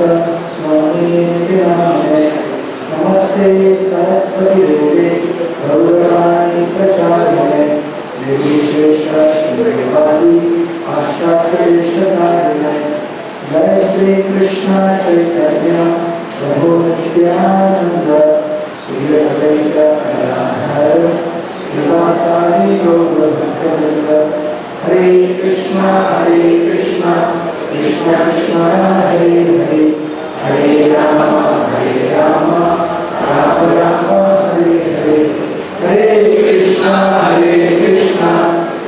स्वामी नामे नमस्ते सरस्वती देवे गौरवाणी प्रचारिणे निर्विशेष शून्यवादी आश्चार्यशतारिणे जय श्री कृष्ण चैतन्य प्रभु नित्यानंद श्री अद्वैत गदाधर श्रीवासादि गौर भक्तवृंद हरे कृष्ण कृष्ण कृष्ण हरे हरे हरे राम राम राम हरे हरे हरे कृष्ण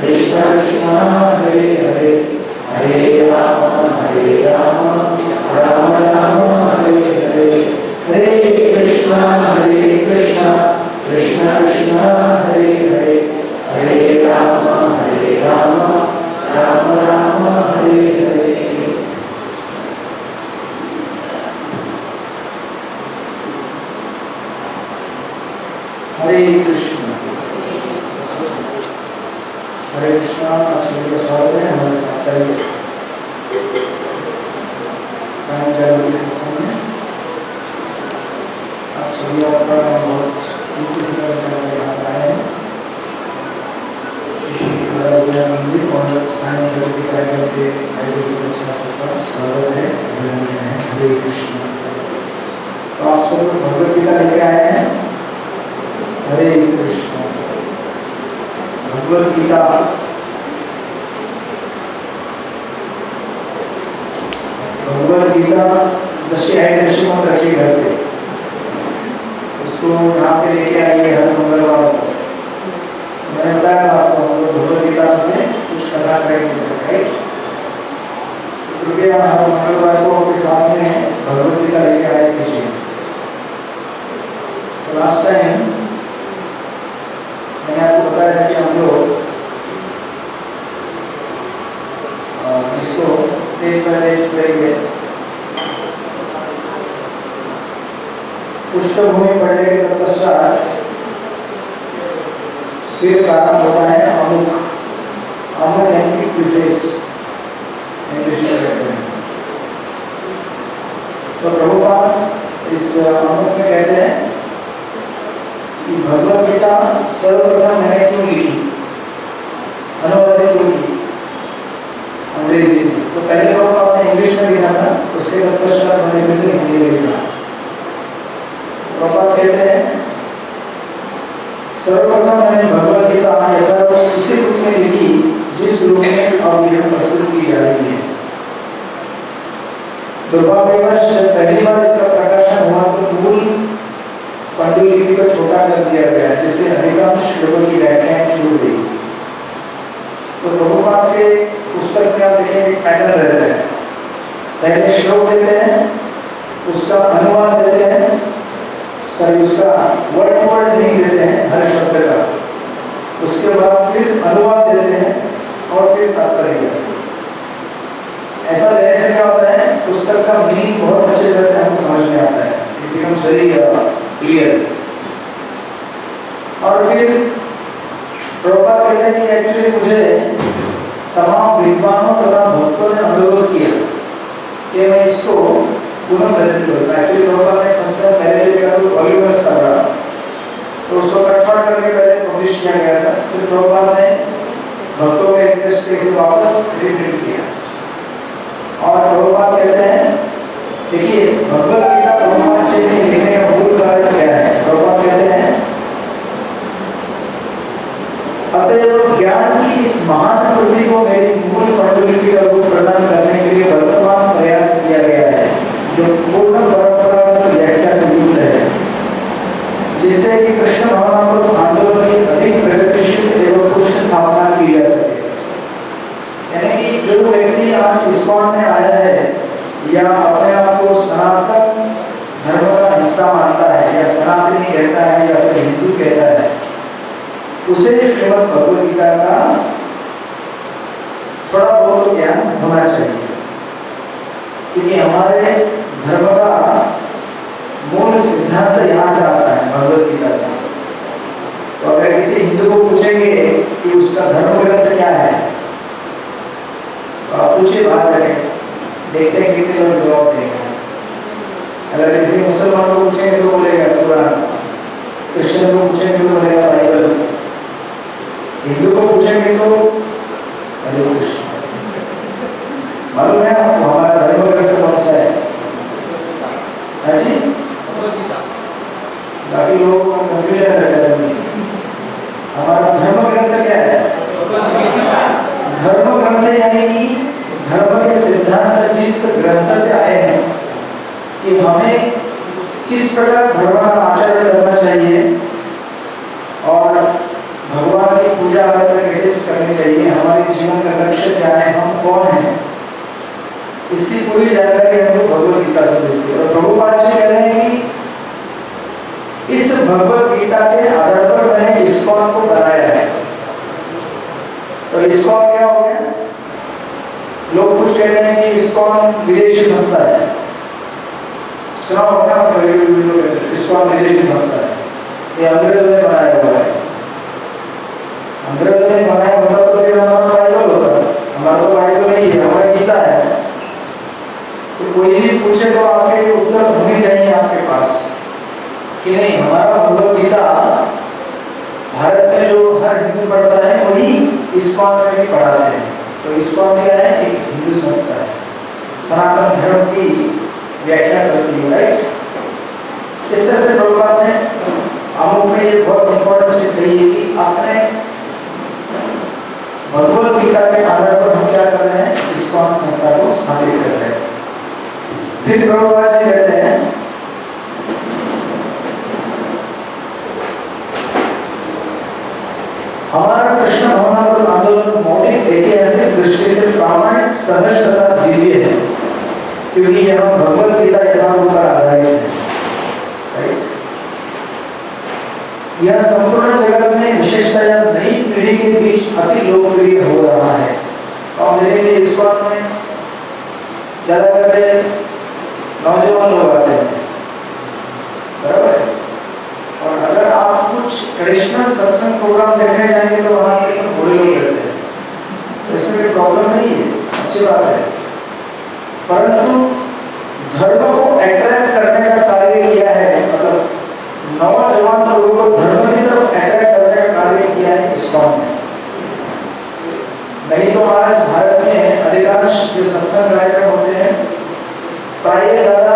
कृष्ण कृष्ण हरे हरे हरे राम राम राम हरे हरे हरे कृष्ण कृष्ण कृष्ण हरे हरे हरे राम राम राम हरे हरे। हरे कृष्ण आप सभी का स्वागत है हमारे साप्ताहिक सायंकाल के सत्संग में। आप सभी का बहुत यहाँ पर आए हैं। मंदिर और सायंकाल के कार्यक्रम के आयोजन का स्वागत है, अभिनंदन है। हरे कृष्ण। तो आप सब लोग भगवद गीता लेके आए हैं। हरे कृष्ण। भगवद गीता दशे है दशमों रखे घर पे, उसको यहाँ पे लेके आइए हर मंगलवार को। मैंने बताया आपको हम लोग भगवद गीता से कुछ कथा करेंगे, राइट? कृपया हर मंगलवार को आपके सामने भगवद गीता लेके आए कीजिए। लास्ट टाइम मैंने आपको बताया कि हम लोग इसको पेज बाय पेज पढ़ेंगे। पृष्ठभूमि पढ़ने के तत्पश्चात फिर प्रारंभ होता है अमुक यानी कि प्रीफेस इंग्लिश में कहते हैं। तो प्रभुपाद इस अमुक में कहते हैं कि भगवद गीता सर्वप्रथम मैंने क्यों लिखी, अनुवादित क्यों की अंग्रेजी में। तो पहले प्रभुपाद ने इंग्लिश में लिखा था, उसके तत्पश्चात मैंने इसे हिंदी में लिखा। प्रभुपाद कहते हैं सर्वप्रथम मैंने भगवद गीता यथार्थ उसी रूप में लिखी जिस रूप में अब यह प्रस्तुत की जा रही है। दुर्भाग्यवश जब पहली बार इसका प्रकाशन हुआ तो मूल पांडुलिपि को छोटा कर दिया गया, जिससे अधिकांश श्लोकों की व्याख्याएं छूट गई। तो प्रभुपाद के पुस्तक में आप देखेंगे पैटर्न रहता है। पहले श्लोक देते हैं, उसका अनुवाद देते हैं, उसका वर्ड नहीं देते हैं हर शब्द का, उसके बाद फिर अनुवाद देते हैं और फिर तात्पर्य देते हैं। ऐसा देने से क्या होता है, पुस्तक का मीनिंग बहुत अच्छे तरह से हमको समझ में आता है, इट बिकम्स वेरी क्लियर। और फिर प्रभुपाद कहते हैं कि एक्चुअली मुझे तमाम विद्वानों तथा भक्तों ने अनुरोध किया कि मैं इसको पुनः प्रेजेंट करूँ। एक्चुअली प्रभुपाद ने फर्स्ट टाइम पहले लिखा तो वॉल्यूमस था बड़ा, तो उसको कट शॉर्ट करके पहले पब्लिश किया गया था। फिर प्रभुपाद ने भक्तों के रिक्वेस्ट पे इसे वापस रिप्रिंट किया। और प्रभुपाद कहते हैं, देखिए भगवद गीता प्रभुपाद जी ने लिखने का मूल कारण क्या है। प्रभुपाद कहते हैं अतएव ज्ञान की इस महान कृति को मेरी मूल पांडुलिपि का रूप प्रदान करने के लिए वर्तमान प्रयास किया गया है, जो पूर्ण परंपरागत व्याख्या से युक्त है, जिससे कि कृष्ण भावनात्मक आंदोलन की अधिक प्रगतिशील एवं पुष्ट स्थापना की जा सके। यानी कि जो व्यक्ति आज इस्कॉन में आया है या अपने आप को सनातन धर्म का हिस्सा मानता है या सनातनी कहता है या फिर हिंदू कहता है, उसे श्रीमद् भगवद गीता का थोड़ा बहुत ज्ञान होना चाहिए। क्योंकि हमारे धर्म का मूल सिद्धांत यहाँ से आता है, भगवद गीता से। तो अगर किसी हिंदू को पूछेंगे कि उसका धर्म ग्रंथ क्या है, तो आप पूछिए बाहर जाके, देखते हैं कितने लोग जवाब देंगे। अगर किसी मुसलमान को पूछेंगे तो बोलेगा कुरान, क्रिश्चियन को पूछेंगे तो बोलेगा बाइबल, हिंदू को पूछेंगे तो हरे कृष्ण। मालूम है आपको हमारा धर्म ग्रंथ कौन सा है? हाँ जी, बाकी लोगों को कंफ्यूजन रहता है। हमारा धर्म ग्रंथ क्या है? धर्म ग्रंथ यानी कि धर्म के सिद्धांत जिस ग्रंथ से आए हैं कि हमें किस प्रकार धर्म का आचरण करना चाहिए और भगवान की पूजा आराधना कैसे करनी चाहिए, हमारे जीवन का लक्ष्य क्या है, हम कौन हैं, इसकी पूरी जानकारी हमको भगवत गीता से मिलती है। और प्रभुपाद जी कह रहे हैं कि इस भगवत गीता के आधार पर मैंने इस्कॉन को बनाया है। तो इस्कॉन क्या हो गया? लोग कुछ कहते हैं कि इस्कॉन विदेशी संस्था है, सुना होगा इस्कॉन विदेशी संस्था है, ये अंग्रेजों ने बनाया हुआ है। अंग्रेजों ने बनाया होता तो फिर हमारा बाइबल होता, हमारा तो बाइबल नहीं है, हमारा गीता है। तो कोई भी पूछे तो आपके उत्तर होने चाहिए आपके पास कि नहीं, हमारा भगवत गीता भारत में जो हर हिंदू पढ़ता है वही इस्कॉन में भी पढ़ाते हैं। तो इस्कॉन क्या है? एक हिंदू संस्था है, सनातन धर्म की व्याख्या करती है, राइट। इस तरह से प्रभुपाद ने अमुक में ये बहुत इंपॉर्टेंट चीज कही है कि अपने भगवत गीता के आधार पर हम क्या कर रहे हैं? इस्कॉन संस्था को स्थापित कर रहे हैं। फिर प्रभुपाद जी कहते हैं हमारा कृष्ण भावनात्मक आंदोलन मौलिक ऐतिहासिक दृष्टि से प्रामाणिक, सहज तथा दिव्य है, क्योंकि यह भगवत गीता यथार्थ पर आधारित है, राइट। यह संपूर्ण जगत में विशेषतया नई पीढ़ी के बीच अति लोकप्रिय हो रहा है। और देखेंगे इस्कॉन में ज्यादातर नौजवान लोग आते हैं, बराबर है। और अगर आप कुछ ट्रेडिशनल सत्संग प्रोग्राम देखने जाएंगे तो वहाँ के सब बूढ़े लोग रहते हैं, तो इसमें कोई प्रॉब्लम नहीं है, अच्छी बात है। परंतु धर्म को अट्रैक्ट करने का कार्य किया है, मतलब नौजवान लोगों को धर्म की तरफ अट्रैक्ट करने का कार्य किया है इस्कॉन ने। नहीं तो आज भारत में अधिकांश जो सत्संग कार्यक्रम होते हैं प्राय ज्यादा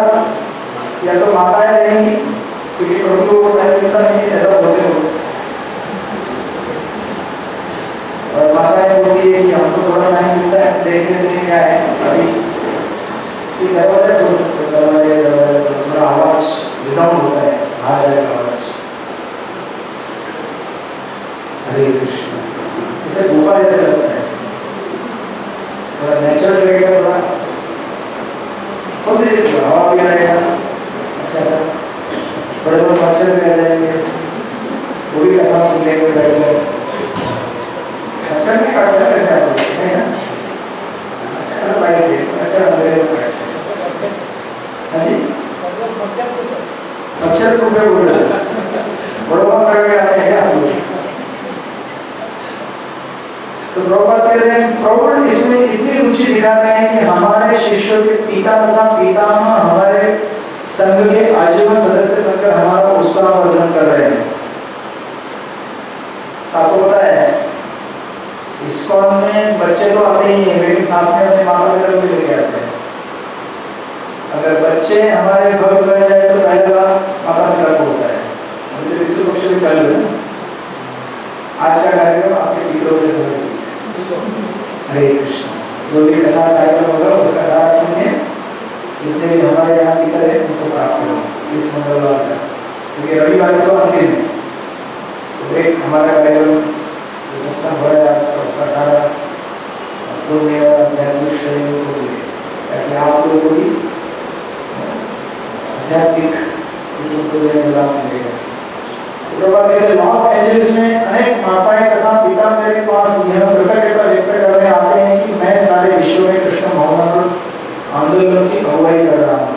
या तो माताएं रहेंगी, क्योंकि प्रभु को टाइम मिलता नहीं, ऐसा बोलते हो, और माताएं बोलती है कि हमको थोड़ा टाइम मिलता है, देखने के लिए क्या है अभी ये दरवाजा खोल सकते हो, दरवाजा थोड़ा आवाज रिसाउंड होता है, आ जाएगा आवाज। हरे कृष्ण, इसे गुफा जैसे लगता है, थोड़ा नेचुरल लगेगा, थोड़ा खोल दीजिए, हवा भी आएगा अच्छा सा, बड़े बड़े मच्छर भी आ जाएंगे, वो भी कथा सुन लेंगे बैठ कर। अच्छा नहीं काटता कैसे आप लोग, है ना? अच्छा ऐसा लाइट है, अच्छा अंधेरे में बैठते हैं। हाँ जी, मच्छर सुबह बोल रहे हैं, बड़ों को करके आते हैं आप लोग। तो प्रभुपाद कह रहे हैं प्रौढ़ इसमें इतनी रुचि दिखा रहे हैं कि हमारे शिष्यों के पिता तथा पितामह हमारे संघ के आजीवन सदस्य बनकर हमारा उत्साह वर्धन कर रहे हैं। आपको पता है इस्कॉन में बच्चे तो आते ही हैं, लेकिन साथ में अपने माता पिता को भी लेके आते हैं। अगर बच्चे हमारे घर में जाए तो पहला माता पिता को होता है। मुझे पितृपक्ष में चालू है, आज का कार्यक्रम आपके पितरों के समय हरे कृष्ण, जो भी कथा कार्यक्रम होगा उसका सारा पुण्य जितने भी हमारे यहाँ पितर है उनको प्राप्त हो इस मंगलवार का, क्योंकि रविवार तो अंतिम है। तो एक हमारा कार्यक्रम जो सत्संग हो रहा है आज का, उसका सारा पुण्य आध्यात्मिक शरीर को मिले, ताकि आप लोगों को भी आध्यात्मिक कुछ उनको देने का लाभ मिलेगा। लॉस एंजलिस में अनेक माताएं तथा पिता मेरे पास यह कृतज्ञता व्यक्त करने आते हैं कि मैं सारे विश्व में कृष्ण भावनात्मक आंदोलन की अगुवाई कर रहा हूँ।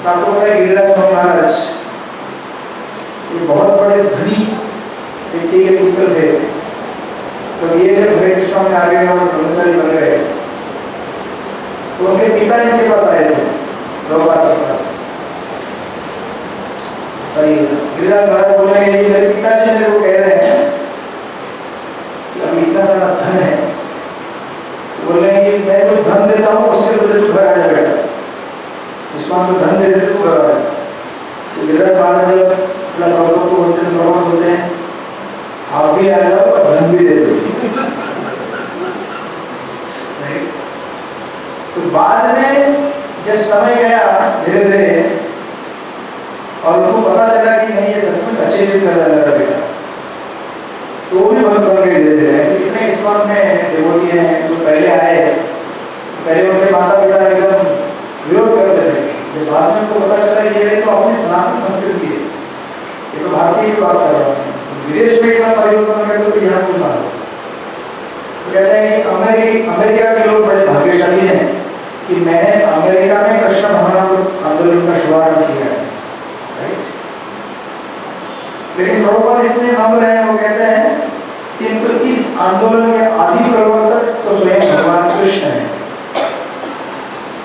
आपको पता है गिरिराज स्वामी महाराज ये बहुत बड़े धनी व्यक्ति के पुत्र थे। तो ये जब हरे कृष्ण में आ गए और ब्रह्मचारी बन गए तो उनके पिता इनके पास आए थे प्रभुपाद के सही है। गिरिराज महाराज बोल रहे हैं कि मेरे पिताजी मेरे को कह रहे हैं कि अब इतना सारा धन है, बोल रहे हैं कि मैं कुछ धन देता हूँ उसके बदले तू घर आ जा बेटा, इसको हम तो धन दे देते तू घर आ जा। तो गिरिराज महाराज जब अपना प्रभु को बोलते हैं, प्रभु बोलते हैं आप भी आ जाओ और धन भी दे दो। तो बाद में जब समय गया धीरे धीरे और उनको पता चला कि नहीं ये सब कुछ अच्छे से चल रहा है बेटा, तो वो भी बहुत बन गए धीरे धीरे। ऐसे कितने इस्कॉन में डिवोटी हैं जो पहले आए, पहले उनके माता पिता एकदम विरोध करते थे, जब बाद में उनको पता चला कि ये तो अपनी सनातन संस्कृति है, ये तो भारतीय की बात कर रहा है, विदेश में इतना परिवर्तन हो गया तो यहाँ कोई बात। तो कहते हैं कि अमेरिका के लोग बड़े भाग्यशाली हैं कि मैंने अमेरिका में कृष्ण भावना आंदोलन का शुभारंभ किया है, राइट। लेकिन प्रभुपाद इतने नम्र हैं, वो कहते हैं कि तो इस आंदोलन के आदि प्रवर्तक तो स्वयं भगवान कृष्ण है।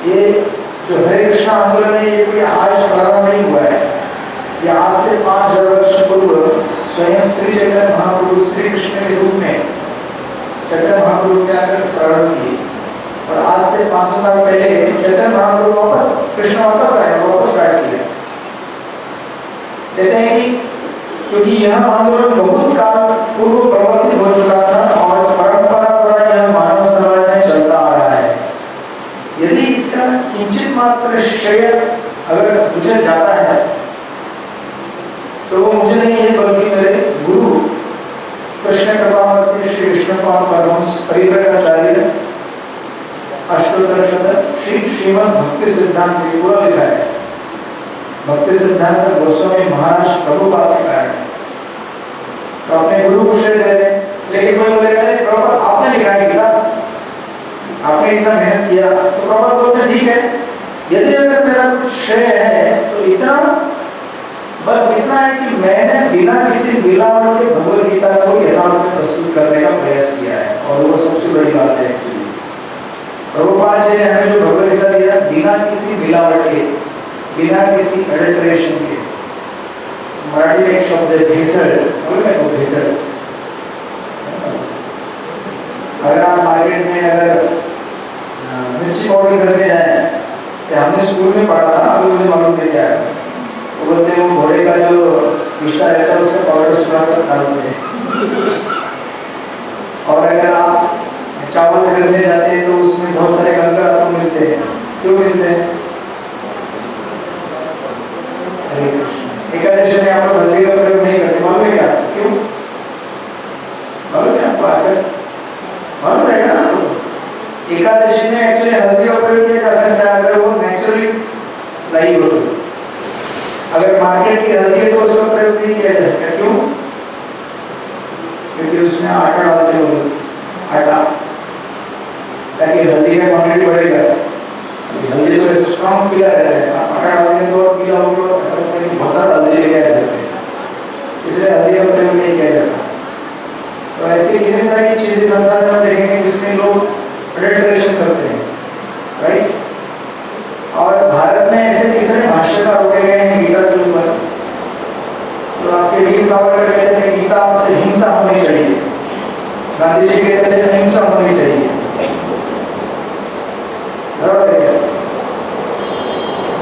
ये जो हरे कृष्ण आंदोलन है ये कोई आज प्रारंभ नहीं हुआ है, ये आज से 5000 वर्ष पूर्व स्वयं श्री चैतन्य महाप्रभु श्री कृष्ण के रूप में चैतन्य महाप्रभु क्या प्रारंभ किए, और आज से 500 साल पहले चैतन्य महाप्रभु वापस कृष्ण वापस आए, वापस स्टार्ट किया। कहते हैं कि क्योंकि यह आंदोलन बहुत काल पूर्व प्रवर्तित हो चुका था और परंपरा द्वारा यह मानव समाज में चलता आ रहा है। यदि इसका किंचित मात्र श्रेय अगर मुझे जाता है तो वो मुझे नहीं है बल्कि मेरे गुरु कृष्ण कृपामूर्ति श्री विष्णुपाद परमहंस परिव्राजकाचार्य अष्टोत्तर शतक श्री श्रीमद् भक्ति सिद्धांत में पूरा लिखा है। भक्ति सिद्धांत गोस्वामी महाराज प्रभुपाद का है, तो अपने गुरु को श्रेय दे रहे, लेकिन कोई बोलेगा नहीं प्रभुपाद आपने लिखा है गीता, आपने इतना मेहनत किया, तो प्रभुपाद बोलते हैं ठीक है, यदि अगर मेरा कुछ श्रेय है तो इतना बस इतना है कि मैंने बिना किसी मिलावट के भगवद गीता को यथार्थ में प्रस्तुत करने का प्रयास किया है, और वो सबसे बड़ी बात है एक्चुअली। प्रभुपाद जी ने हमें जो भगवद गीता दिया बिना किसी मिलावट के, बिना किसी एडल्ट्रेशन के, मराठी में एक शब्द है भेसळ, भेसळ। अगर आप मार्केट में अगर मिर्ची पाउडर खरीदने जाए, तो हमने स्कूल में पढ़ा था, अभी मुझे मालूम नहीं क्या है, वो बोलते हैं वो घोड़े का जो रिश्ता रहता है उसका पाउडर सुखा कर डालते हैं। और अगर आप चावल खरीदने जाते हैं तो उसमें बहुत सारे कंकड़ आपको मिलते हैं, क्यों मिलते हैं? हरे कृष्ण। एकादशी में आप लोग हल्दी का प्रयोग नहीं करते, मालूम है क्या? क्यों मालूम है आपको? आजकल मालूम रहेगा ना आपको। एकादशी में एक्चुअली हल्दी का प्रयोग किया जा सकता है अगर वो नेचुरली लाई हो तो। अगर मार्केट की हल्दी है तो उसका प्रयोग नहीं किया जा सकता, क्यों? क्योंकि उसमें आटा डालते हो, आटा, ताकि हल्दी का क्वांटिटी बढ़ेगा। हल्दी तो ऐसे स्ट्रॉन्ग पीला रहता है, आप आटा डालेंगे तो और पीला होगा, ऐसा लगता है कि बहुत सारा हल्दी लेके आ जाते हैं, इसलिए हल्दी का प्रयोग नहीं किया जाता। तो ऐसी कितनी सारी चीजें संसार में देखेंगे जिसमें लोग एडल्ट्रेशन करते हैं, राइट। और भारत में ऐसे कितने भाष्यकार रोके गए हैं गीता के ऊपर। तो आपके वीर सावरकर कहते थे गीता से हिंसा होनी चाहिए, गांधी जी कहते थे अहिंसा होनी चाहिए, बराबर है?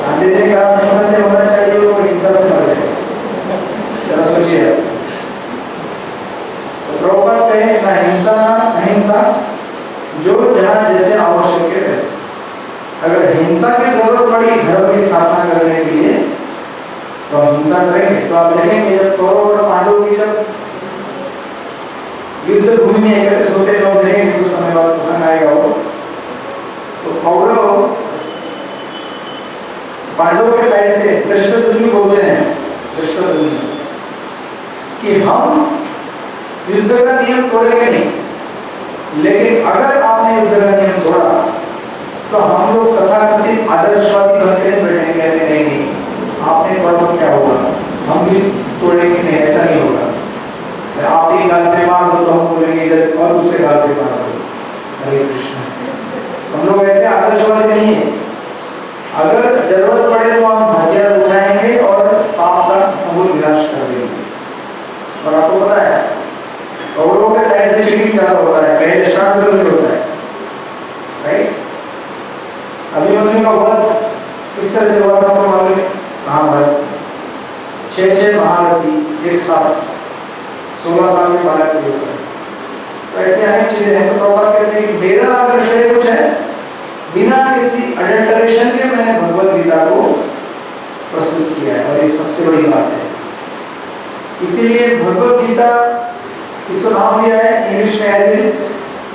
गांधी जी का हिंसा से होना चाहिए, वो हिंसा से मर गए, जरा सोचिए। तो प्रभुपाद कहे ना हिंसा ना अहिंसा, जो जहाँ जैसे आवश्यक है वैसे। अगर हिंसा की जरूरत पड़ी धर्म की स्थापना करने के लिए तो हम हिंसा करेंगे। तो आप देखेंगे जब कौरव और पांडव की जब युद्ध भूमि में एकत्रित होते लोग देखेंगे, कुछ समय बाद प्रसंग आएगा वो, तो कौरव पांडवों के साइड से धृष्टद्युम्न बोलते हैं, धृष्टद्युम्न, कि हम युद्ध का नियम तोड़ेंगे नहीं, लेकिन अगर आपने युद्ध का नियम तोड़ा तो हम लोग तथाकथित आदर्शवादी बनकर बैठेंगे, नहीं आपने तोड़ा तो क्या होगा, हम भी तोड़ेंगे नहीं, ऐसा नहीं होगा। आप एक गाल पे मार दो तो हम बोलेंगे इधर और दूसरे गाल पे मार दो। हरे कृष्ण। हम लोग ऐसे आदर्शवादी नहीं है। अगर जरूरत पड़े तो हम हथियार उठाएंगे और पाप आपका समूल विनाश कर देंगे। और आपको पता है कौरवों के साइड से चीटिंग ज्यादा होता है, पहले स्टार्ट उधर से होता है, राइट। अभिमन्यु का वध किस तरह से हुआ था आपको मालूम है? महाभारत 6 महारथी एक साथ 16 साल में बालक के ऊपर, तो ऐसे अनेक चीजें हैं। तो प्रभुपाद कहते हैं कि मेरा अगर श्रेय कुछ है, बिना किसी अडल्टरेशन के मैंने भगवत गीता को प्रस्तुत किया है, और ये सबसे बड़ी बात है। इसीलिए भगवत गीता इसको नाम दिया है इंग्लिश में एज इट इज,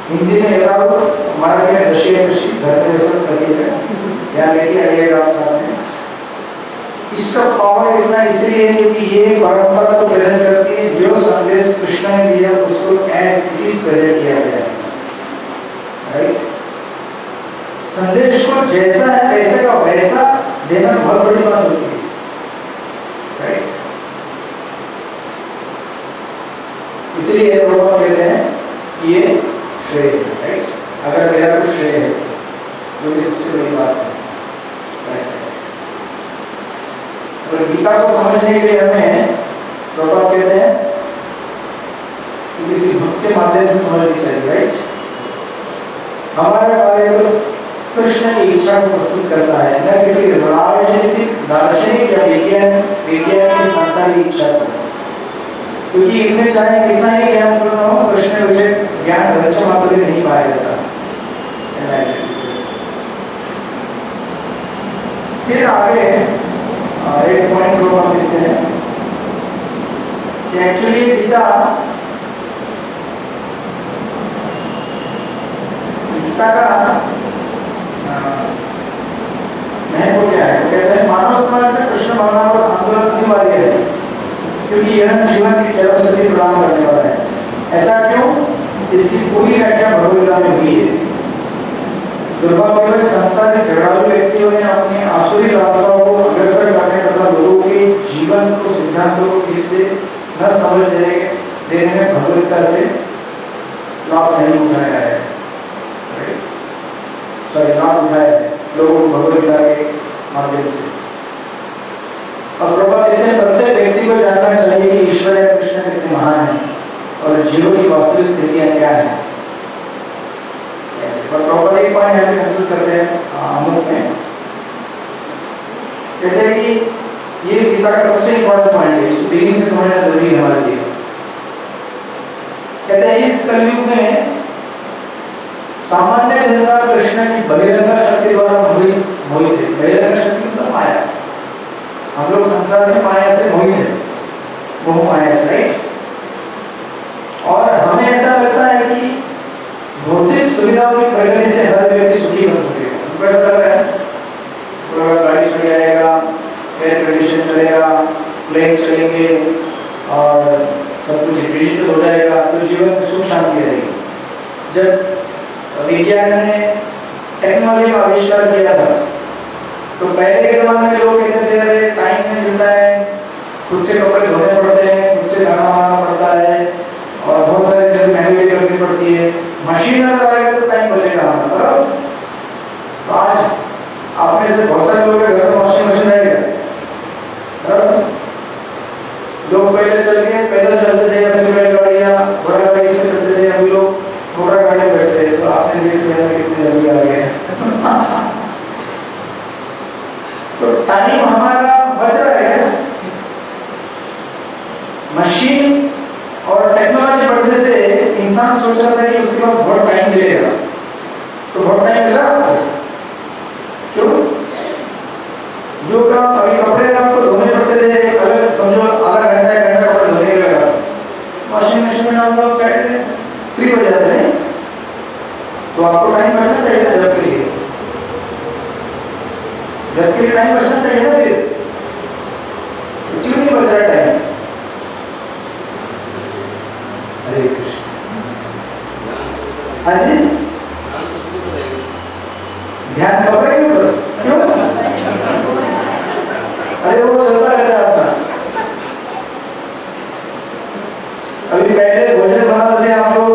हिंदी में यथावत, मराठी में दशीय घर में सब प्रतीक है, यहाँ लेके आइएगा आप साथ में। इसका पावर इतना इसलिए है क्योंकि ये परंपरा को प्रेजेंट करती है, जो संदेश कृष्ण ने दिया उसको एज इट इज प्रेजेंट किया गया है, राइट। संदेश को जैसा है वैसे का वैसा देना बहुत बड़ी बात होती है, राइट। इसलिए प्रभुपाद कहते हैं कि ये श्रेय है, राइट। अगर मेरा कुछ श्रेय है, जो कि सबसे बड़ी बात है, राइट। और गीता को समझने के लिए हमें प्रभुपाद कहते हैं कि किसी भक्त के माध्यम से समझनी चाहिए, राइट। हमारा कार्य तो कृष्ण की इच्छा को प्रस्तुत करता है, न किसी राजनीतिक, दार्शनिक या विज्ञान की सांसारिक इच्छा को, क्योंकि इतने चाहे कितना ही ज्ञान पूर्ण हो, कृष्ण विषय ज्ञान रक्षा मात्र नहीं पाया जाता। फिर आगे एक पॉइंट को हम देखते हैं कि एक्चुअली गीता का महत्व क्या है? कहते हैं मानव समाज में कृष्ण भावनात्मक आंदोलन अनिवार्य है, क्योंकि यह जीवन की चरम स्थिति प्रदान करने वाला है। ऐसा क्यों? इसकी पूरी व्याख्या भगवद्गीता में हुई है। दुर्भाग्यवश संसार के झगड़ालू व्यक्तियों ने अपनी आसुरी लालसाओं को अग्रसर करने तथा लोगों के जीवन को सिद्धांतों को ठीक से न समझ देने में भगवद्गीता से लाभ नहीं उठाया है, लाभ उठाया है लोगों को भगवद्गीता के माध्यम से। और प्रभुपाद कहते हैं प्रत्येक व्यक्ति को जानना चाहिए कि ईश्वर या कृष्ण कितने महान है और जीवन की वास्तविक स्थितियां क्या है। और प्रभुपाद एक पॉइंट यहाँ पे कंक्लूड करते हैं अमुक में, कहते हैं कि ये गीता का सबसे इम्पोर्टेंट पॉइंट है, इसको बिगिनिंग से समझना जरूरी है हमारे लिए। कहते हैं इस कलयुग में सामान्य जनता कृष्ण की बहिरंग शक्ति द्वारा मोहित है। बहिरंग शक्ति मतलब माया, हम लोग संसार में माया से मोहित है, वो माया से, राइट। और हमें ऐसा लगता है कि भौतिक सुविधाओं की प्रगति से हर व्यक्ति सुखी बन सकेगा। हमको ऐसा लग रहा है पूरा गाड़ी चल जाएगा, एयर कंडीशन चलेगा, प्लेन चलेंगे और सब कुछ डिजिटल हो जाएगा, तो जीवन में सुख शांति रहेगी। जब विज्ञान ने टेक्नोलॉजी का आविष्कार किया था, तो पहले के जमाने में लोग कहते थे अरे टाइम नहीं मिलता है, खुद से कपड़े धोने पड़ते हैं, खुद से खाना बनाना पड़ता है और बहुत सारी चीजें मैनुअली करनी पड़ती है। मशीन अगर आएगा तो टाइम बचेगा हमारा, बराबर। तो आज आप में से बहुत सारे लोगों के घर में वॉशिंग मशीन रहेगा, बराबर। लोग पहले चल के पैदल चलते थे, अपनी बैलगाड़ियाँ घोड़ा गाड़ी में चलते थे, अभी लोग घोड़ा गाड़ी बैठते हैं। तो आपने कितने जल्दी आ गए तो टाइम हमारा बच रहा है। मशीन और टेक्नोलॉजी बढ़ने से इंसान सोच रहा था कि उसके पास बहुत टाइम मिलेगा, तो बहुत टाइम मिल रहा है क्यों? जो काम अभी कपड़े आपको धोने पड़ते थे, अलग समझो आधा घंटा एक घंटा कपड़े धोने के लगा, वॉशिंग मशीन में डाल दो, फ्री हो जाते हैं। तो आपको टाइम बचना चाहिए ना, जब के लिए टाइम बचना चाहिए ना, फिर तो क्यों नहीं बच रहा टाइम? हरे कृष्ण। हाँ जी, ध्यान कपड़े के ऊपर क्यों? अरे वो चलता रहता है अपना। अभी पहले भोजन बनाते थे आप लोग,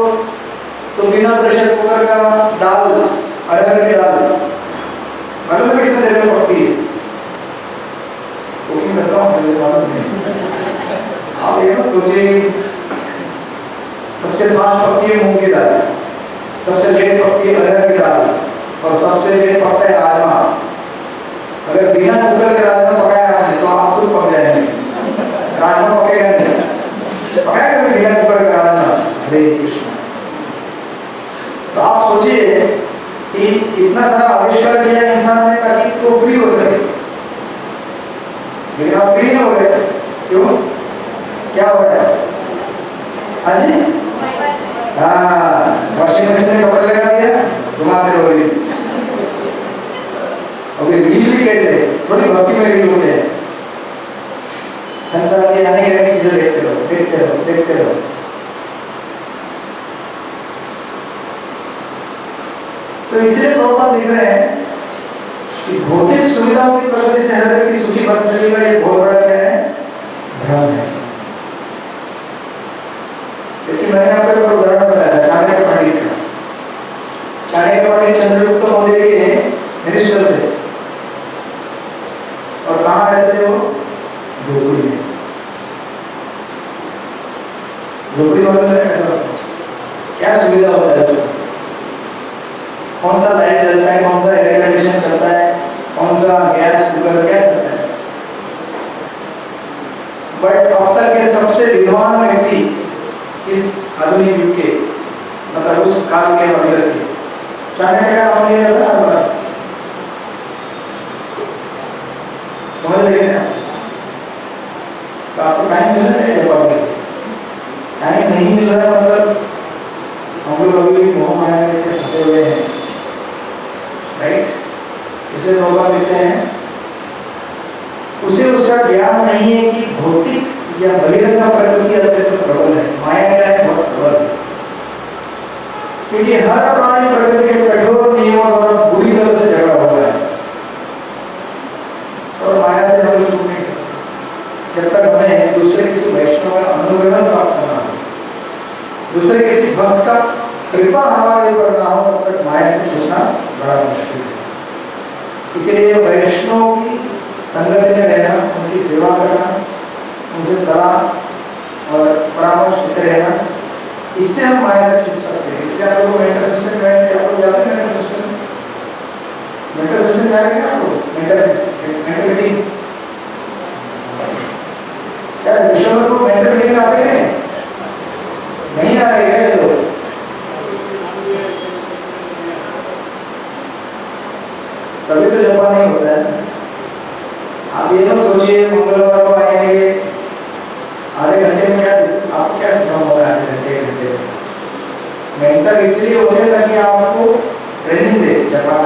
तो बिना प्रेशर कुकर का दाल, अरहर की दाल मालूम है कितने देर में पकती है? कुकिंग करता हूँ, मुझे मालूम नहीं। आप ये मत सोचिए सबसे फास्ट पकती है मूंग की दाल, सबसे लेट पकती है अरहर की दाल और सबसे लेट पकता है राजमा। अगर बिना कुकर के राजमा पकाया आपने तो आप खुद पक जाएंगे, राजमा पकेगा नहीं। पकाएगा बिना कुकर के राजमा? हरे कृष्ण। तो आप सोचिए कि इतना सारा आविष्कार किया इंसान ने ताकि वो फ्री हो सके, लेकिन आप फ्री नहीं हो रहे। क्यों? क्या हो रहा है? हाँ जी, हाँ, वॉशिंग मशीन में कपड़े लगा दिया, घुमाते रहो रील। और रील भी कैसे, थोड़ी भक्ति में रील होते हैं, संसार के आने के चीजें देखते रहो, देखते रहो, देखते रहो। तो इसलिए प्रभुपाद लिख रहे हैं कि भौतिक सुविधाओं की प्रगति से हर व्यक्ति सुखी बन सकेगा, ये बहुत बड़ा क्या है? भ्रम है। क्योंकि मैंने आपको एक उदाहरण बताया चाणक्य पंडित का। चाणक्य पंडित चंद्रगुप्त मौर्य के मिनिस्टर थे और कहाँ रहते थे वो? झोपड़ी में। झोपड़ी वाले में कैसा होता है? क्या सुविधा होता है उसको? कौन सा लाइट चलता है, कौन सा एयर कंडीशन चलता है, कौन सा गैस कुकर क्या चलता है? बट अब तक के सबसे विद्वान व्यक्ति इस आधुनिक युग के, मतलब उस काल के वगैरह के, चाणक्य का नाम लिया जाता है हर बार। समझ रहे हैं? तो आपको टाइम मिलना चाहिए पढ़ने। टाइम नहीं मिल रहा है मतलब हम लोग अभी भी मोह माया में फंसे हुए हैं, राइट? इसलिए लोग कहते हैं उसे उसका ज्ञान नहीं है कि भौतिक या बहिरंग प्रकृति अत्यंत प्रबल है। माया क्या है? बहुत प्रबल है, क्योंकि हर प्राणी प्रकृति के कठोर नियमों द्वारा बुरी तरह से जकड़ा हुआ है और माया से हम छूट नहीं सकते। जब तक हमें दूसरे किसी वैष्णव का अनुग्रह प्राप्त करना हो, दूसरे किसी भक्त का कृपा हमारे ऊपर ना हो, तब तक माया से छूटना बड़ा मुश्किल है। इसलिए वैष्णव की संगति में रहना, उनकी सेवा करना, उनसे सलाह और परामर्श देते रहना, इससे हम माया से छूट सकते हैं। इसलिए आप लोगों को मेंटर सिस्टम में, आप लोग जाते हैं मेंटर सिस्टम जाएंगे आप लोग? मेंटर मीटिंग क्या विश्व को मेंटर मीटिंग आते हैं? नहीं आ रहे हैं लोग। तभी तो जपा नहीं होता है। आप ये मत सोचिए मंगलवार को आएंगे आधे घंटे में क्या आपको क्या सिखाऊंगा आधे घंटे मेंटर इसलिए होते हैं ताकि आपको ट्रेनिंग दे। जपान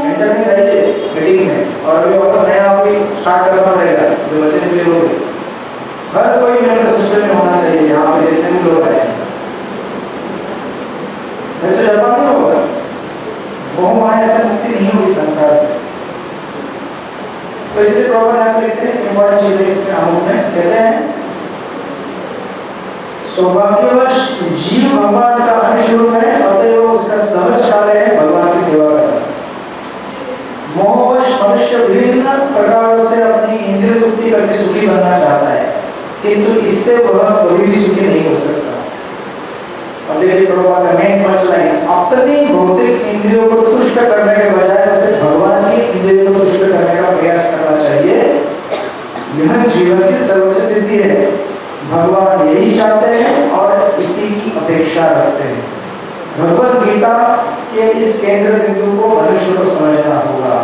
मेंटर में जाइए मीटिंग में, और अभी वापस नया आपको स्टार्ट करना पड़ेगा जो बच्चे निकले लोग। हर कोई मेंटर सिस्टम में होना चाहिए यहाँ पे जितने भी लोग आए, नहीं तो जपान नहीं होगा, मोह माया से मुक्ति नहीं होगी संसार से। तो इसलिए प्रॉपर आप लिखते हैं इंपॉर्टेंट चीजें इसमें अमुक में कहते हैं सौभाग्यवश जीव भगवान का अंश रूप है, अतएव उसका सहज कार्य है भगवान की सेवा करना। मोहवश मनुष्य विभिन्न प्रकारों से अपनी इंद्रिय तृप्ति करके सुखी बनना चाहता है, किंतु इससे वह कभी भी सुखी नहीं हो सकता। अब देखिए प्रभुपाद का मेन पंचलाइन, अपनी भौतिक इंद्रियों को तुष्ट करने के बजाय उसे भगवान की इंद्रियों को तुष्ट करने का प्रयास करना चाहिए। यह जीवन की सर्वोच्च सिद्धि है। भगवान यही चाहते हैं और इसी की अपेक्षा रखते हैं। भगवद गीता के इस केंद्र बिंदु को मनुष्य को समझना होगा।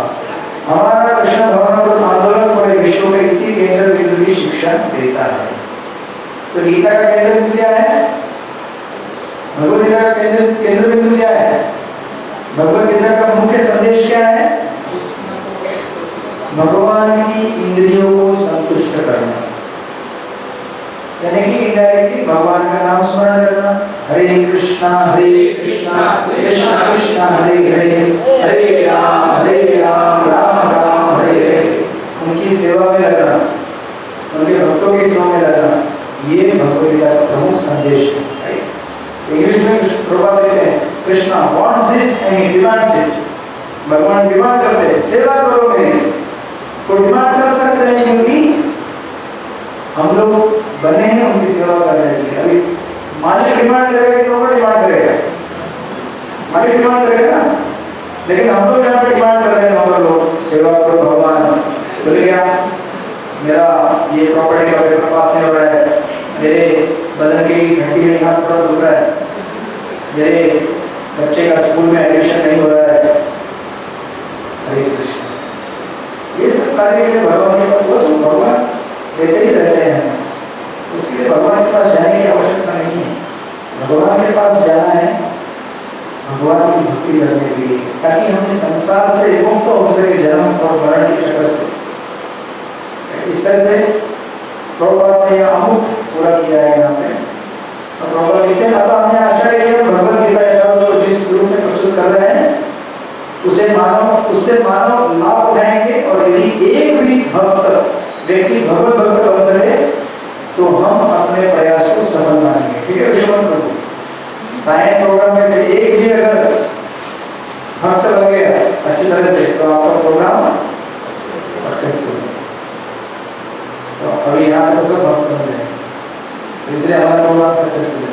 हमारा कृष्ण भगवान आंदोलन पूरे विश्व में इसी केंद्र बिंदु की शिक्षा देता है। तो गीता का केंद्र बिंदु क्या है? भगवद गीता का केंद्र बिंदु क्या है? भगवद गीता का मुख्य संदेश क्या है? भगवान की इंद्रियों को संतुष्ट करना, यानी कि इनडायरेक्टली भगवान का नाम स्मरण करना। हरे कृष्णा कृष्णा कृष्णा हरे हरे, हरे राम राम राम हरे हरे। उनकी सेवा में लगना, उनके भक्तों की सेवा में लगना, ये भगवद गीता का प्रमुख संदेश है। इंग्लिश में प्रभुपाद कहते हैं Krishna wants this and he demands it. भगवान डिमांड करते हैं सेवा करो मेरी, तो डिमांड कर सकते हैं क्योंकि हम लोग उनकी सेवा कर रहे हैं। अभी मालिक डिमांड करेगा कि नौकर डिमांड करेगा? मालिक डिमांड करेगा ना, लेकिन हम लोग यहाँ पे डिमांड कर रहे हैं नौकर लोग, सेवा करो भगवान। बोले क्या, मेरा ये प्रॉपर्टी का पेपर पास नहीं हो रहा है, मेरे बदन के इस हड्डी में यहाँ पर दुख रहा है, मेरे बच्चे का स्कूल में एडमिशन नहीं हो रहा है। हरे कृष्ण। ये सब कार्य के लिए भगवान के पास, वो तो भगवान देते ही रहते हैं, उसके लिए भगवान के पास जाने की आवश्यकता नहीं है। भगवान के पास जाना है भगवान की भक्ति करने के लिए, ताकि हम इस संसार से मुक्त हो सके, जन्म और मरण के चक्कर से। इस तरह से प्रभुपाद ने यह अमुख पूरा किया है यहाँ पे। और प्रभुपाद लिखते हैं, अतः हमने आशा है कि भगवद गीता को जिस रूप में प्रस्तुत कर रहे हैं उससे मानव लाभ उठाएंगे, और यदि एक भी व्यक्ति भगवत भक्त बन सके तो हम अपने प्रयास को सफल मानेंगे। ठीक है विश्वनाथ प्रभु, साइंस प्रोग्राम में से एक भी अगर भक्त बन गया अच्छी तरह से तो आपका प्रोग्राम सक्सेसफुल है। तो अभी यहाँ पे तो सब भक्त बन गए, इसलिए हमारा प्रोग्राम सक्सेसफुल है।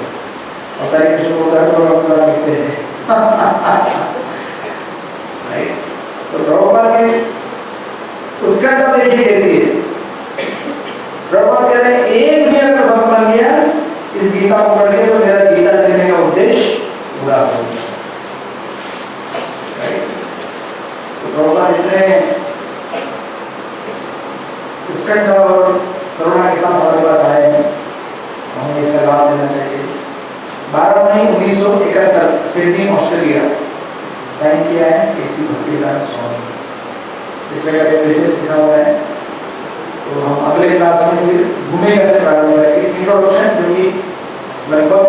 और हरे कृष्ण को हर प्रोग्राम लिखते हैं। तो प्रभुपाद की उत्कंठा देखिए कैसी है। प्रभुपाद कह रहे हैं, एक भी अगर भक्त बन गया इस गीता को पढ़ के तो मेरा गीता लिखने का उद्देश्य पूरा हो गया। तो प्रभुपाद इतने उत्कंठा और करुणा के साथ हमारे पास आए हैं, हमें इसका लाभ देना चाहिए। 12 मई 1971 सिडनी ऑस्ट्रेलिया साइन किया है किसी भक्तिदान स्वामी। इसमें का प्रीफेस लिखा हुआ है। तो हम अगले क्लास में फिर भूमिका से प्रारंभ करेंगे। इंट्रोडक्शन जो कि लगभग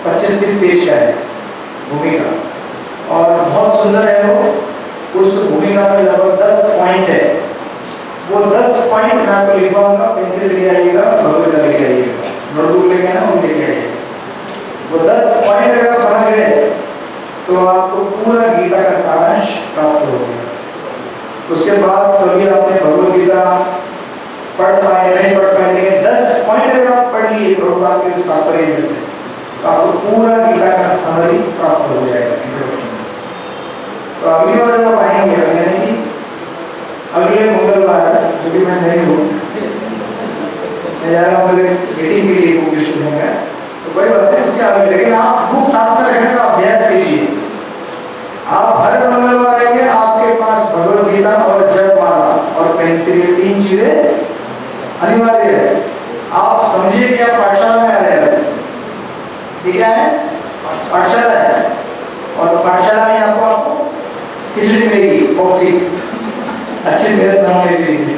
25-30 पेज का है भूमिका, और बहुत सुंदर है वो। उस भूमिका में लगभग 10 पॉइंट है। वो 10 पॉइंट मैं आपको लिखवाऊंगा, पेंसिल लेके आइएगा, भगवद लेके आइएगा, नोटबुक लेके आना वो लेके आइएगा। वो 10 पॉइंट अगर आप समझ गए तो आपको पूरा गीता का सारांश प्राप्त हो गया। उसके बाद कभी आपने भगवद गीता पढ़ पाए नहीं पढ़ पाए, लेकिन 10 पॉइंट अगर आप पढ़ लिए प्रभुपाद के तात्पर्य से तो आपको पूरा गीता का समरी प्राप्त हो जाएगा इंट्रोडक्शन से। तो अगली बार जब आप आएंगे, यानी कि अगले मंगलवार, जो कि मैं नहीं हूँ, मैं जा रहा हूँ मीटिंग के लिए बुक डिस्ट्रीब्यूशन में, तो कोई बात नहीं उसके आगे, लेकिन आप बुक साथ में रखने का अभ्यास कीजिए। आप हर मंगलवार आएंगे, आपके पास भगवद गीता और जपमाला और पेंसिल, 3 चीजें अनिवार्य है। आप समझिए कि आप पाठशाला में आ रहे हैं। ये क्या है? पाठशाला है, और पाठशाला में आपको खिचड़ी मिलेगी पौष्टिक, अच्छी सेहत बनाने के लिए।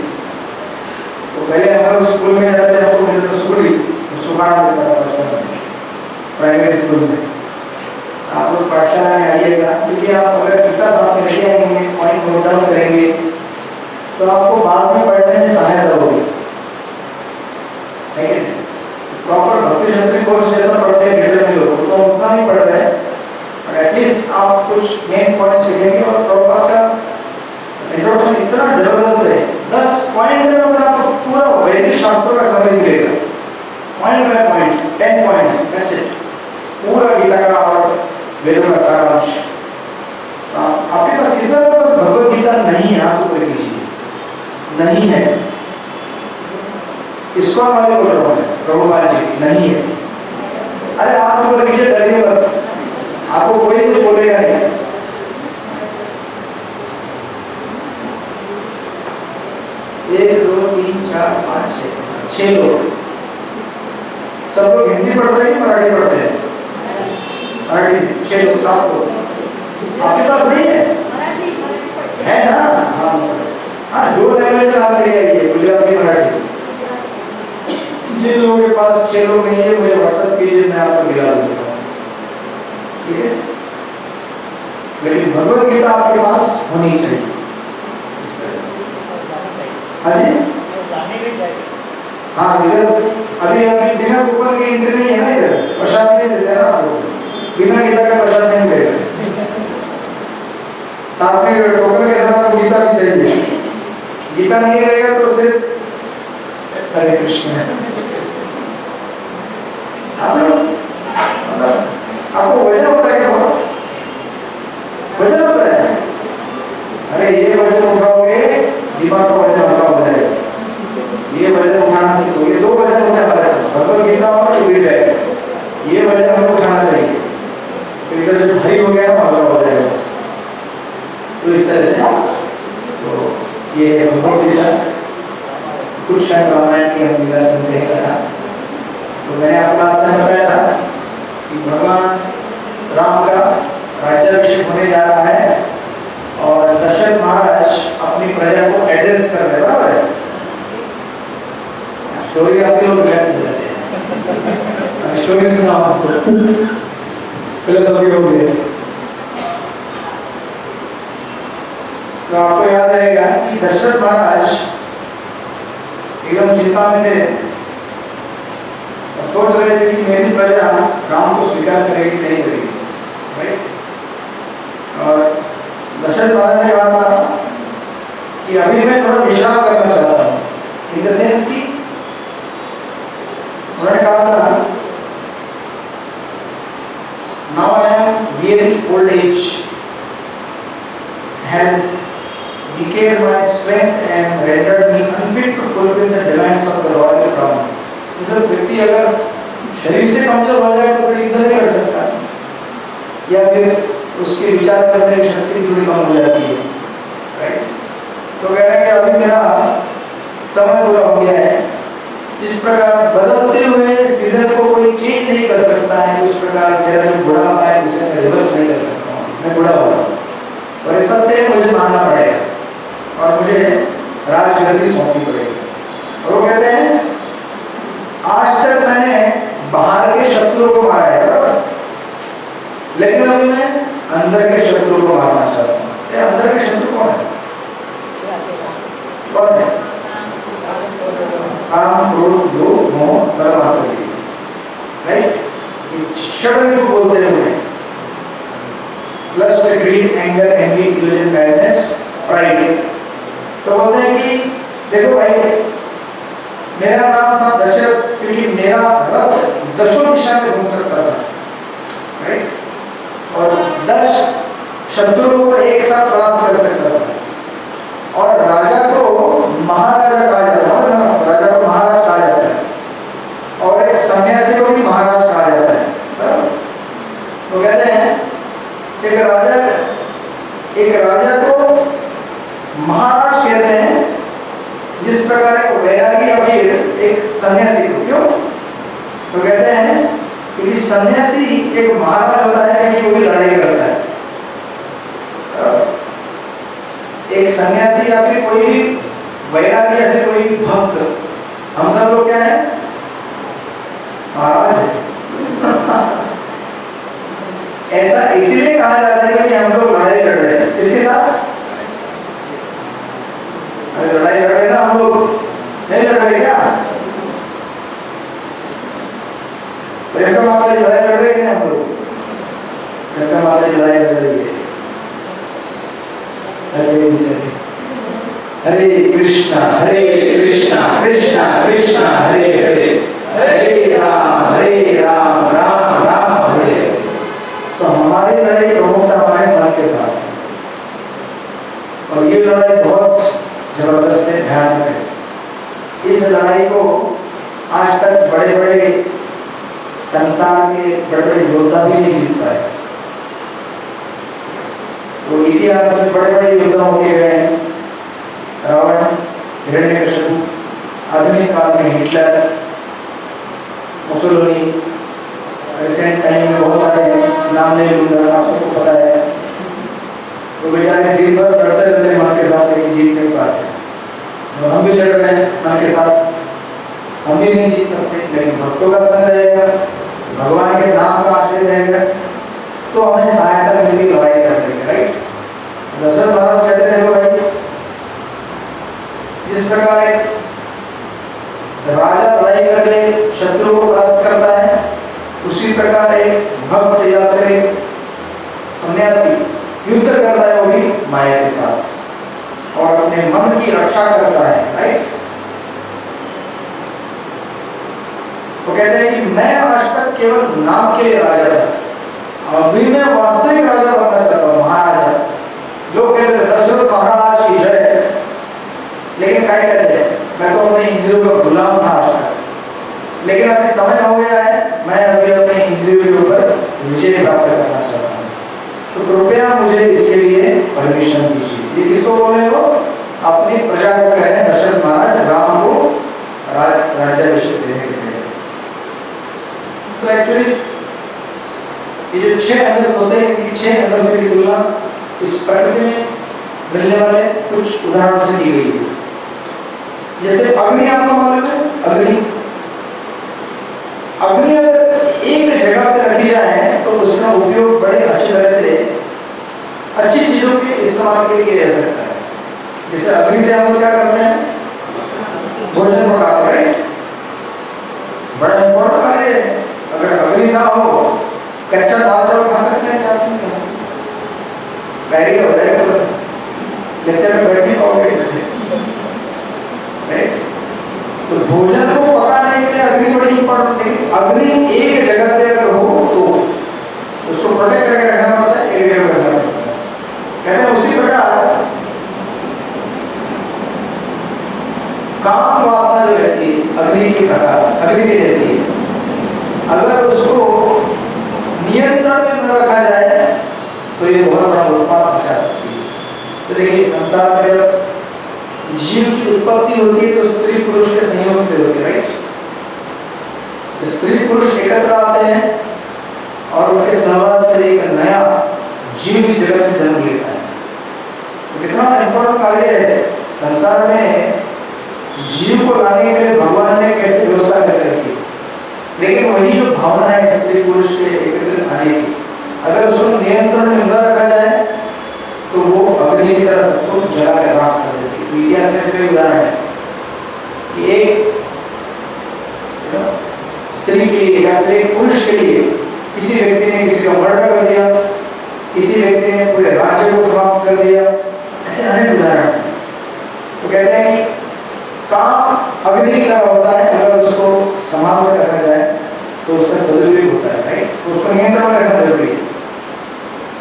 तो पहले हम लोग स्कूल में जाते थे, आपको मिलता था सुखड़ी, तो सुखाड़ा देता था पाठशाला में, प्राइवेट स्कूल में। आप लोग पाठशाला में आइएगा, क्योंकि आप अगर गीता साथ में लेके आएंगे, पॉइंट नोट डाउन करेंगे, तो आपको बाद में पढ़ने में सहायता होगी। लेकिन प्रॉपर भक्ति शास्त्री कोर्स जैसा पढ़ते हैं डिटेल में लोग, तो उतना नहीं पढ़ रहे हैं, और एटलीस्ट आप कुछ मेन पॉइंट्स लिखेंगे। और प्रभुपाद का इंट्रोडक्शन इतना जबरदस्त है, 10 पॉइंट में मतलब आपको पूरा वैदिक शास्त्रों का समरी मिलेगा, point by point, 10 points, that's it, पूरा गीता का और वेदों का सारांश। आपके पास कितना बस भगवद गीता नहीं है, आप ऊपर कीजिए, नहीं है, इसको हमारे बोल रहा हूँ प्रभुपाद जी, नहीं है। अरे आप ऊपर कीजिए, डरिए मत, आपको कोई कुछ बोलेगा नहीं। एक, दो, तीन, चार, 5, 6 लोग। सब लोग हिंदी पढ़ते हैं कि मराठी पढ़ते हैं? मराठी। 6 लोग, 7 लोग। आपके पास नहीं है ना? हाँ, जो लैंग्वेज में लेके आइए, गुजराती, मराठी। जिन लोगों के पास 6 लोग नहीं है, मुझे व्हाट्सएप कीजिए, मैं आपको दिला दूंगा, ठीक है? लेकिन भगवद गीता आपके पास होनी चाहिए। हाँ जी, हाँ, इधर अभी बिना कूपन की एंट्री नहीं है ना, इधर प्रसाद नहीं देते हैं ना आपको, बिना गीता का प्रसाद नहीं मिलेगा। साथ में टोकन के साथ आपको गीता भी चाहिए। गीता नहीं रहेगा तो सिर्फ हरे कृष्ण। आप लोग मतलब आपको वजन होता है क्या? बहुत वजन होता है। अरे ये वजन उठाओगे दिमाग का वजन हल्का हो जाएगा। ये वजन उठाना सीखो। ये 2 वजन होते हैं हमारे पास, भगवद गीता और वीर बैग। ये वजन हमें उठाना चाहिए। तो इधर जो भारी हो गया ना हल्का हो जाएगा। तो इस तरह से तो ये है भगवद गीता। कुछ शायद रामायण की हम लीला सुनते हैं कथा। तो मैंने आपको लास्ट टाइम बताया था कि भगवान राम का राज्याभिषेक होने जा रहा है और दशरथ महाराज अपनी प्रजा को एड्रेस कर रहे हैं। बराबर है? स्टोरी आपके लोग रिलैक्स हो जाते हैं। स्टोरी सुना आपको, फिलोसॉफी हो गई। तो आपको याद रहेगा कि दशरथ महाराज एकदम चिंता में थे और सोच रहे थे कि मेरी प्रजा राम को स्वीकार करेगी नहीं करेगी, राइट? और दशरथ महाराज ने कहा था कि अभी मैं थोड़ा विश्राम करना चाहता हूँ। इन द सेंस कि उन्होंने कहा था now I am weary, old age has decayed my strength and rendered me unfit to fulfill the demands of the royal crown. जैसे व्यक्ति अगर शरीर से कमजोर हो जाए तो फिर युद्ध नहीं कर सकता, या फिर उसके विचार करने की शक्ति थोड़ी कम हो जाती है, राइट? तो कह रहे हैं कि अभी मेरा समय पूरा हो गया है। जिस प्रकार बदलते हुए सीजन को कोई चेंज नहीं कर सकता है, उस प्रकार मेरा जो बुढ़ापा है उसे मैं रिवर्स नहीं कर सकता हूँ। मैं बुढ़ा हो गया और ये सत्य मुझे मानना पड़ेगा और मुझे राजगद्दी सौंपनी पड़ेगी। और वो कहते हैं आज तक मैंने बाहर के शत्रुओं को मारा है, बराबर, लेकिन अभी मैं अंदर के शत्रुओं को मारना चाहता हूँ। अंदर के शत्रु कौन है? कौन है? काम, क्रोध, लोभ, मोह, मद, आसक्ति, राइट? षड्रिपु बोलते हैं। Lust, greed, anger, envy, illusion, madness, pride. तो बोलते हैं कि देखो भाई, मेरा नाम था दशरथ क्योंकि मेरा रथ 10 दिशा में घूम सकता था, राइट? और 10 शत्रुओं को एक साथ परास्त कर सकता था। और राजा को महाराजा कहा जाता है, राजा को महाराज कहा जाता है, और एक सन्यासी को भी महाराज कहा जाता है, बराबर? तो कहते हैं एक राजा को महाराज कहते हैं, जिस प्रकार एक वैरागी या फिर एक सन्यासी को। क्यों? तो कहते हैं क्योंकि सन्यासी एक महाराज होता है क्योंकि वो भी लड़ाई करता है। एक सन्यासी या फिर कोई वैरागी या फिर कोई भक्त, हम सब लोग क्या है? महाराज है। ऐसा इसीलिए कहा जाता है कि हम लोग लड़ाई लड़ रहे हैं। इसके साथ लड़ाई लड़ रहे हैं ना, हम लोग नहीं लड़ रहे क्या? प्रियंका माता जी लड़ाई लड़ रहे हैं हम लोग। प्रियंका माता जी लड़ाई लड़ रही है। हरे कृष्णा कृष्णा कृष्णा हरे हरे, हरे राम राम राम हरे हरे। तो हमारी लड़ाई प्रमुखता हमारे मन के साथ है, और ये लड़ाई बहुत जबरदस्त है, भयानक है। इस लड़ाई को आज तक बड़े बड़े संसार के बड़े बड़े योद्धा भी नहीं जीत पाए। तो इतिहास में बड़े बड़े योद्धा हो गए हैं, रावण, हिरण्यकशिपु, आधुनिक काल में हिटलर, मुसोलिनी, रिसेंट टाइम में बहुत सारे नाम नहीं लूंगा, आप सबको पता है। तो बेचारे दिन भर लड़ते रहते हैं मन के साथ, लेकिन जीत नहीं पाते। तो हम भी लड़ रहे हैं मन के साथ, हम भी नहीं जीत सकते, लेकिन भक्तों का संग रहेगा, भगवान के नाम का आश्रय रहेगा, तो हमें सहायता मिलती लड़ाई करने में, राइट? दशरथ महाराज कहते थे भाई, जिस प्रकार एक राजा लड़ाई करके शत्रु को परास्त करता है, उसी प्रकार एक भक्त या फिर एक सन्यासी युद्ध करता है, वो भी माया के साथ, और अपने मन की रक्षा करता है, राइट? वो कहते हैं कि मैं आज तक मैं केवल नाम के लिए राजा था, अभी मैं वास्तविक राजा बनना चाहता हूँ, महाराजा। लोग कहते थे दशरथ महाराज की जय, लेकिन क्या कहते, मैं तो अपने इंद्रियों का गुलाम था आज तक, लेकिन अभी समय हो गया है, मैं अभी अपने इंद्रियों के ऊपर विजय प्राप्त करना चाहता हूँ। तो कृपया मुझे इसके लिए परमिशन दीजिए। ये किसको बोल रहे हो? अपनी प्रजा को कह रहे हैं, दशरथ महाराज राम को राज्याभिषेक देने के लिए। तो एक्चुअली ये जो 6 अंग होते हैं, इन 6 अंगों की तुलना इस प्रकृति में मिलने वाले कुछ उदाहरणों से की गई है। जैसे अग्नि, आपको मालूम है अग्नि, अग्नि अगर एक जगह पे रखी जाए तो उसका उपयोग बड़े अच्छी तरह से अच्छी चीजों के इस्तेमाल के लिए किया जा सकता है। जैसे अग्नि से हम लोग क्या करते हैं? भोजन पकाते हैं, राइट? बड़ा इंपॉर्टेंट कार्य है। अगर अग्नि ना हो, कच्चा दाल चावल खा सकते हैं क्या? नहीं खा सकते, डायरिया हो जाएगा, तो लेक्चर में बैठ नहीं पाओगे, राइट? तो भोजन को पकाने के लिए अग्नि बड़ी इंपॉर्टेंट है। अग्नि एक जगह पे अगर हो तो उसको प्रोटेक्ट करके रखना पड़ता है, एक जगह रखना पड़ता है। कहते हैं उसी प्रकार काम वासना जो रहती है अग्नि की प्रकाश, अग्नि के जैसी है, अगर उसको नियंत्रण में न रखा जाए तो ये बहुत बड़ा उत्पाद मचा सकती है। तो देखिए संसार में जब जीव की उत्पत्ति होती है तो स्त्री पुरुष के संयोग से होती है, राइट? तो स्त्री पुरुष एकत्र आते हैं और उनके सहवास से एक नया जीव इस जगत में जन्म लेता है। तो कितना इंपॉर्टेंट कार्य है संसार में जीव को लाने के लिए भगवान ने कैसे व्यवस्था कर रखी है। लेकिन वही जो भावना है स्त्री पुरुष के एकत्रित आने की, अगर उसको नियंत्रण में न रखा जाए तो वो अग्नि की तरह सबको जला के राख कर देती है। इतिहास में इसका उदाहरण है कि एक स्त्री के लिए या फिर एक पुरुष के लिए किसी व्यक्ति ने किसी का मर्डर कर दिया, किसी व्यक्ति ने पूरे राज्य को समाप्त कर दिया, ऐसे अनेक उदाहरण हैं। तो कहते हैं कि काम अग्नि की तरह होता है, अगर उसको संभाल कर रखा जाए तो उसका सदुपयोग होता है, राइट? तो उसको नियंत्रण में रखना जरूरी है।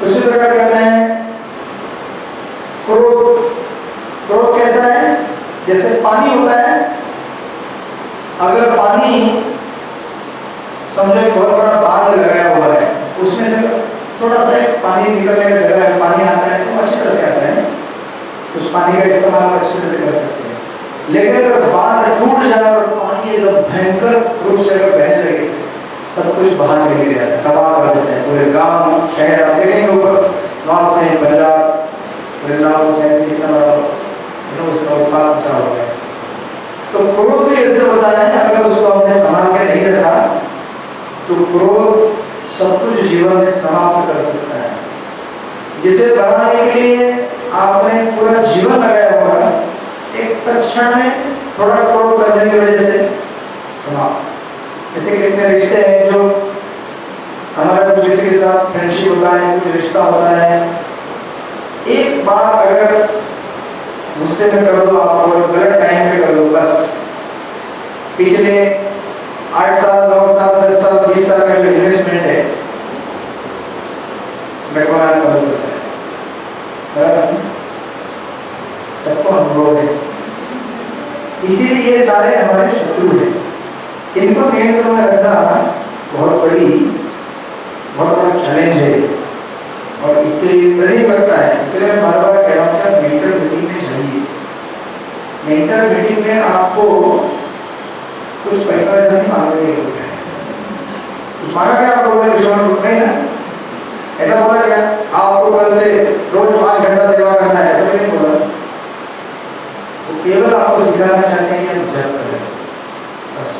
उसी प्रकार कहते हैं क्रोध, क्रोध कैसा है? जैसे पानी होता है, अगर पानी समझो एक बहुत बड़ा बांध लगाया हुआ है, उसमें से थोड़ा सा पानी निकलने का जगह है, पानी आता है तो अच्छी तरह से आता है, उस पानी का इस्तेमाल अच्छी तरह से कर सकते हैं। लेकिन अगर बांध टूट जाए और पानी एकदम भयंकर रूप से अगर बहने लगे, सब कुछ बाहर निकल जाता है, तबाह कर देते हैं पूरे गांव शहर। आप देखेंगे ऊपर नॉर्थ में पंजाब वृंदावन से कितना बड़ा उसका उत्पाद मचा हुआ है। तो क्रोध भी ऐसे होता है, अगर उसको हमने संभाल के नहीं रखा तो क्रोध सब कुछ जीवन में समाप्त कर सकता है। जिसे कराने के लिए आपने पूरा जीवन लगाया होगा, एक तत्क्षण में थोड़ा क्रोध करने की वजह से समाप्त। जैसे कितने रिश्ते हैं जो हमारा कुछ किसी के साथ फ्रेंडशिप होता है, कुछ रिश्ता होता है, एक बात अगर गुस्से में कर दो, आप गलत टाइम पे कर दो, बस पिछले 8 साल 9 साल 10 साल 20 साल का जो इन्वेस्टमेंट है बंटवारा कर देता है, बराबर? सबको अनुभव है। इसीलिए ये सारे हमारे शत्रु हैं, इनको नियंत्रण में रखना बहुत बड़ा चैलेंज है और इसके लिए ट्रेनिंग लगता है। इसलिए मैं बार बार कह रहा हूँ कि मेंटर मीटिंग में जाइए। मेंटर मीटिंग में आपको कुछ पैसा वैसा नहीं मांगेंगे, कुछ मांगा क्या आप लोगों ने? नहीं ना, ऐसा बोला क्या आपको कल से रोज 5 घंटा सेवा करना है, ऐसा नहीं बोला। वो केवल आपको सिखाना चाहते हैं कि आप जप करें बस।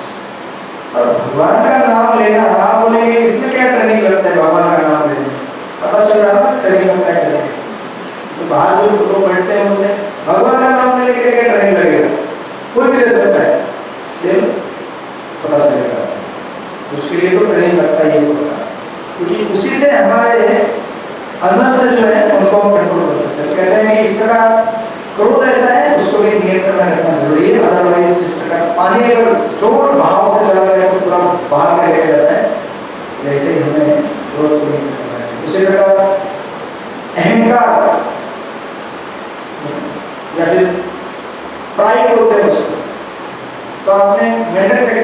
और भगवान का नाम लेना, आप बोलेंगे इसमें क्या ट्रेनिंग लगता है भगवान का नाम लेने? पता चल रहा है ट्रेनिंग में क्या करें। तो बाहर जो लोग बैठते हैं बोलते हैं भगवान का नाम लेने के लिए क्या ट्रेनिंग लगेगा? कोई भी ले सकता है, ये पता चलेगा। उसके लिए तो ट्रेनिंग लगता है, ये होता है, क्योंकि उसी से हमारे अनर्थ जो है उनको हम कंट्रोल कर सकते हैं। तो कहते हैं कि इस प्रकार क्रोध ऐसा है, उसको भी नियंत्रण में रखना जरूरी है। अदरवाइज जिस प्रकार पानी अगर जोर भाव से चला गया तो पूरा बाहर कर लेके जाता है, वैसे ही हमें क्रोध को नहीं करना है। उसी प्रकार अहंकार या फिर प्राइड बोलते हैं उसको। तो आपने मेंढक देखा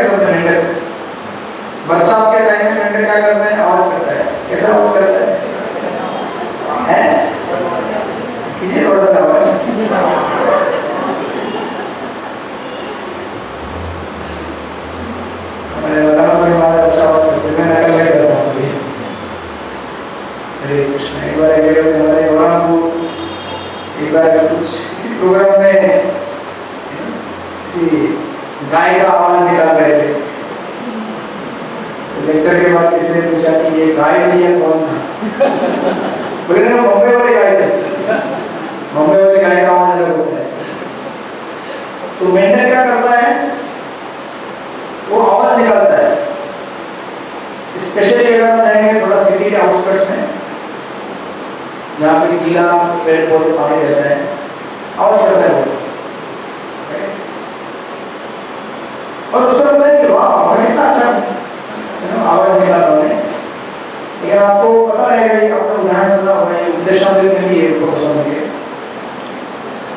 समझे? मेंढक बरसात के टाइम में मेंढक क्या करता है? आवाज करता है। कैसा आवाज करता है? कीजिए थोड़ा सा आवाज। मैंने बताना समझ में अच्छा आवाज करते हैं, मैं नकल नहीं करता हूँ कभी। हरे कृष्ण। एक बार हमारे वहाँ को एक बार कुछ किसी प्रोग्राम में किसी गाय का आवाज निकाल रहे थे। लेक्चर के बाद किसी ने पूछा कि ये गाय थी या कौन था? बोले ना बॉम्बे वाले गाय थे। बॉम्बे वाले गाय का आवाज अलग होता है। तो मेंढक क्या करता है? वो आवाज निकालता है। स्पेशली अगर आप जाएंगे थोड़ा सिटी के आउटस्कर्ट्स में, जहाँ पे गीला पेड़ पौधे पानी रहता है, आवाज करता है वो। और उसको लगता है कि वाह मैं कितना अच्छा आवाज निकालता हूँ। लेकिन आपको पता रहेगा, ये आपने उदाहरण सुना होगा, ये उपदेशामृत में भी एक प्रोफेसर के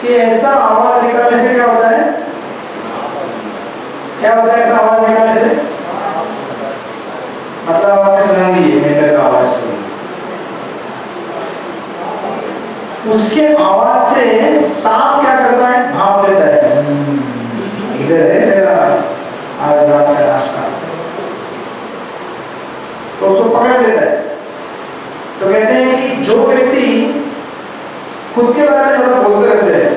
कि ऐसा आवाज निकालने से क्या होता है? क्या होता है ऐसा आवाज निकालने से? मतलब आपने सुना नहीं है मेंढक का आवाज को, उसके आवाज से सांप क्या करता है? भाप देता है, इधर है मेरा आज रात का नाश्ता। तो उसको पकड़ लेता है। तो कहते हैं कि जो व्यक्ति खुद के बारे में ज्यादा बोलते रहते हैं,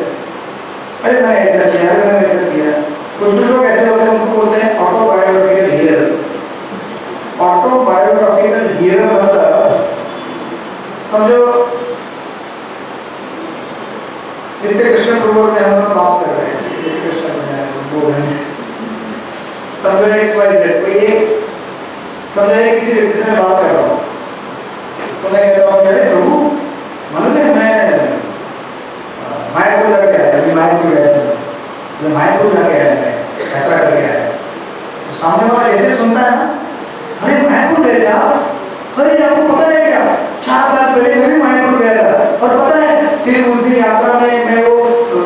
अरे मैंने ऐसा किया, अरे मैंने ऐसा किया, कुछ लोग ऐसे होते हैं, उनको बोलते हैं ऑटोबायोग्राफिकल हीरो। ऑटोबायोग्राफिकल हीरो मतलब समझो नित्य कृष्ण प्रभु ने हम बात कर रहे हैं, नित्य कृष्ण वो है, समझो XYZ कोई एक, समझो किसी व्यक्ति से मैं बात कर रहा हूँ, तो मैं कहता हूँ अरे प्रभु मालूम है मैं मायापुर जाके आया, अभी मायापुर गया था, मैं मायापुर जाके आया, मैं यात्रा करके आया। तो सामने वाला ऐसे सुनता है ना, अरे मायापुर गए थे आप? अरे आपको पता है क्या 4 साल पहले मैं भी मायापुर गया था, और पता है फिर उस दिन यात्रा में मैं वो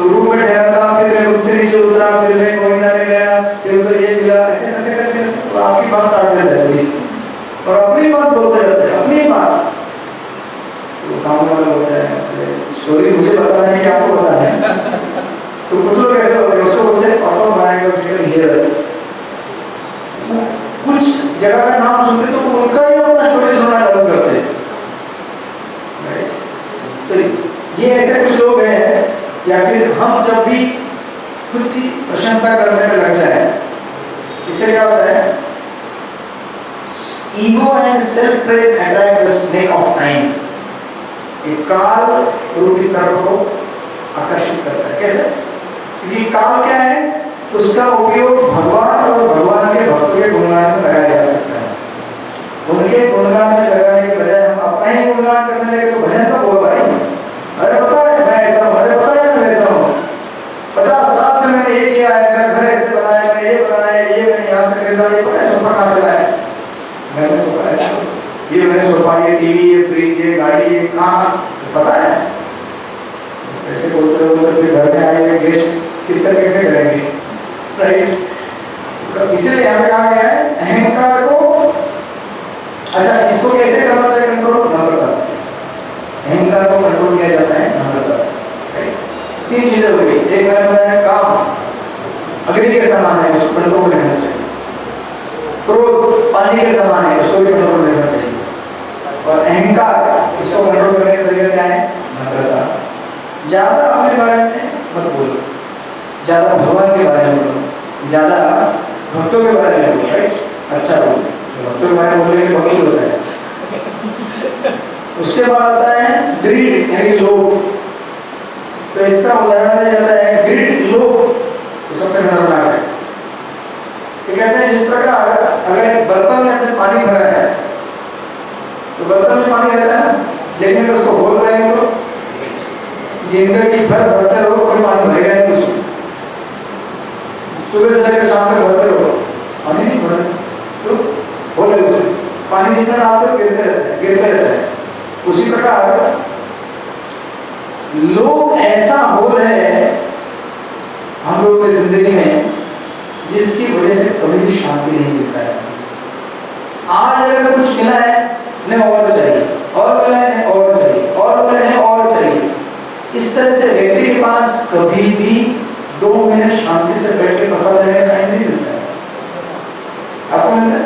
रूम में ठहरा था, फिर मैं रूम से नीचे उतरा, फिर मैं गोविंदा में गया, फिर उधर ये मिला, ऐसे करते करते तो आपकी बात काट देता है और अपनी बात बोलते जाते हैं, अपनी बात। तो सामने वाला बोलता है स्टोरी मुझे पता नहीं कि आपको पता है। तो कुछ लोग ऐसे होते हैं, उसको बोलते हैं ऑटोबायोग्राफिकल हीरो। कुछ जगह का नाम सुनते तो उनका ही अपना स्टोरी सुनना चालू करते हैं। तो ये ऐसे कुछ लोग हैं, या फिर हम जब भी खुद की प्रशंसा करने में लग जाए, इससे क्या होता है? Ego and self praise attract the snake of time. एक काल रूपी सर्प को आकर्षित करता है। कैसे? क्योंकि काल क्या है? उसका उपयोग भगवान और भगवान के भक्तों के गुणगान में लगाया जा सकता है। उनके गुणगान में लगाने के बजाय हम अपना ही गुणगान करने लगे तो भजन कब होगा भाई? अरे पता है मैं ऐसा हूँ, अरे पता है मैं ऐसा हूँ, 50 साल से मैंने ये किया है, मेरा घर ऐसे बनाया, मैंने ये बनाया, ये मैंने यहाँ से खरीदा, ये पता है सोफा कहाँ से लाया? मैंने सोफा है, ये मैंने सोफा, ये टीवी, ये फ्रिज, ये गाड़ी, ये कहाँ पता है? ऐसे बोलते रहो तो फिर घर में आए हुए गेस्ट कितना कैसे करेंगे, राइट? इसलिए यहाँ पे कहा गया है अहंकार को। अच्छा, इसको कैसे करना चाहिए कंट्रोल? नम्रता से। अहंकार को कंट्रोल किया जाता है नम्रता से, राइट? 3 चीजें हो गई। एक मैंने बताया काम अग्नि के समान है, उसको कंट्रोल करना चाहिए। क्रोध पानी के समान है, उसको भी कंट्रोल करना चाहिए। और अहंकार, इसको कंट्रोल करने का तरीका क्या है? नम्रता। ज्यादा अपने बारे में मत बोलो, ज्यादा भगवान के बारे में बोलो, ज्यादा भक्तों के बारे में बोलो, राइट? अच्छा बोलो, भक्तों के बारे में बोलने के भक्ति होता है। उसके बाद आता है ग्रीड यानी लोभ। तो इसका उदाहरण दिया जाता है ग्रीड, लोभ, तो सबसे खतरनाक है। ये कहते हैं जिस प्रकार अगर एक बर्तन में अपने पानी भरा है, तो बर्तन में पानी रहता है ना, लेकिन अगर उसको खोल रहे हैं तो जिंदगी भर भरते रहो, कोई पानी भरेगा नहीं उसमें। सुबह से लेकर शाम तक भरते रहो, पानी नहीं भरे तो होल है उसमें, पानी जितना डालते हो गिरते रहता है। उसी प्रकार लोग ऐसा हो रहे हैं हम लोगों की जिंदगी में जिसकी वजह से कभी भी शांति नहीं मिलता है। आज अगर कुछ मिला है नहीं और चाहिए, और मिला है नहीं और चाहिए, और मिला है नहीं और चाहिए। इस तरह से व्यक्ति के पास कभी भी 2 मिनट शांति से बैठ के प्रसाद लेने का टाइम नहीं मिलता है। आपको मिलता है?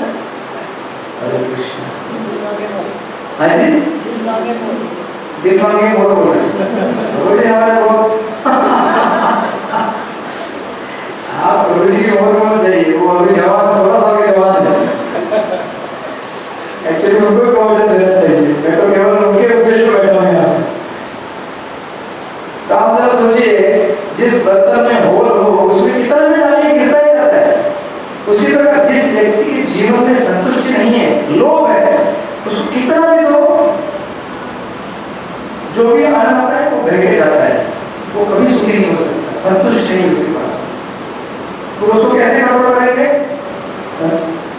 हरे कृष्ण। हाँ जी, दिल मांगे बोल बोल रहे हमारे बहुत आप प्रभु जी की ओर बोल जाइए, वो अभी जवान 16 साल के जवान है। एक्चुअली उनको प्रवचन देना चाहिए, मैं तो केवल उनके उद्देश्य में बैठा हूँ यहाँ। तो आप जरा सोचिए, जिस बर्तन में होल हो उसमें कितना भी डालिए गिरता ही रहता है। उसी प्रकार जिस व्यक्ति के जीवन में संतुष्टि नहीं है, लोभ है, उसको कितना भी दो, जो भी आनंद आता है वो बह के जाता है, वो कभी सुखी नहीं हो सकता, संतुष्ट नहीं उसके पास। तो उसको कैसे कंट्रोल करेंगे?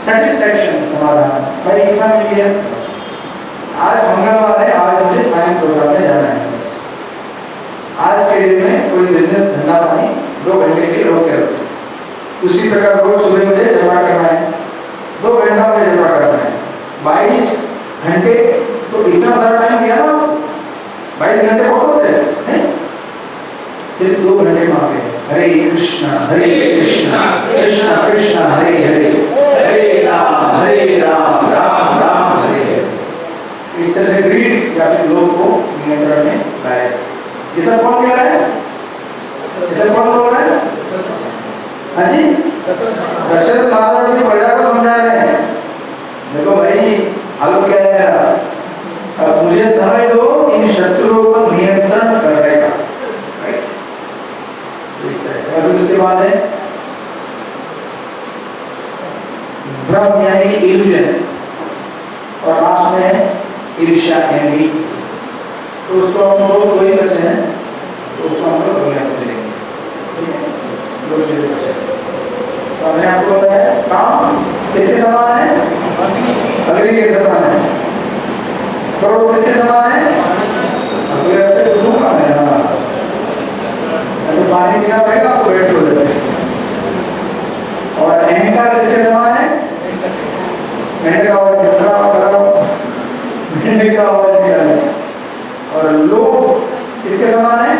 सेटिस्फैक्शन, समाधान, भाई इतना मिल गया बस। आज मंगलवार है, आज मुझे साइंस प्रोग्राम में जाना है बस। आज के दिन में कोई बिजनेस धंधा पानी 2 घंटे के लिए रोक के रखो। उसी प्रकार रोज सुबह मुझे जमा करना है, 2 घंटा मुझे जमा करना है, 22 घंटे। तो इतना सारा टाइम दिया ना, 22 घंटे बहुत होते हैं, सिर्फ 2 घंटे मांगे हरे कृष्णा कृष्ण कृष्ण हरे हरे, हरे राम राम राम हरे हरे। इस तरह से ग्रीड या फिर लोग को नियंत्रण में लाया। ये सब कौन कह रहा है? ये सब कौन बोल रहा है? हाँ जी, दशरथ महाराज जी प्रजा को समझा रहे हैं, देखो भाई हालत क्या है मेरा, अब मुझे समय दो इन शत्रुओं को नियंत्रण करने का। और उसके बाद है भ्रम यानी इल्यूजन, और लास्ट में है ईर्ष्या एनवी। तो उसको हम लोग वही बचे हैं, तो उसको हम लोग अगले हफ्ते लेंगे। 2 चीजें बचे। तो हमने आपको बताया काम किसके समान है? अग्नि के समान है। करोड़ किसके समान है? अगले हफ्ते पूछूंगा मैं। तो पानी पीना पड़ेगा आपको, वेट हो जाए। और अहंकार किसके समान है? मेंढक का आवाज मेंढक का आवाज निकाले। और लोभ किसके समान है?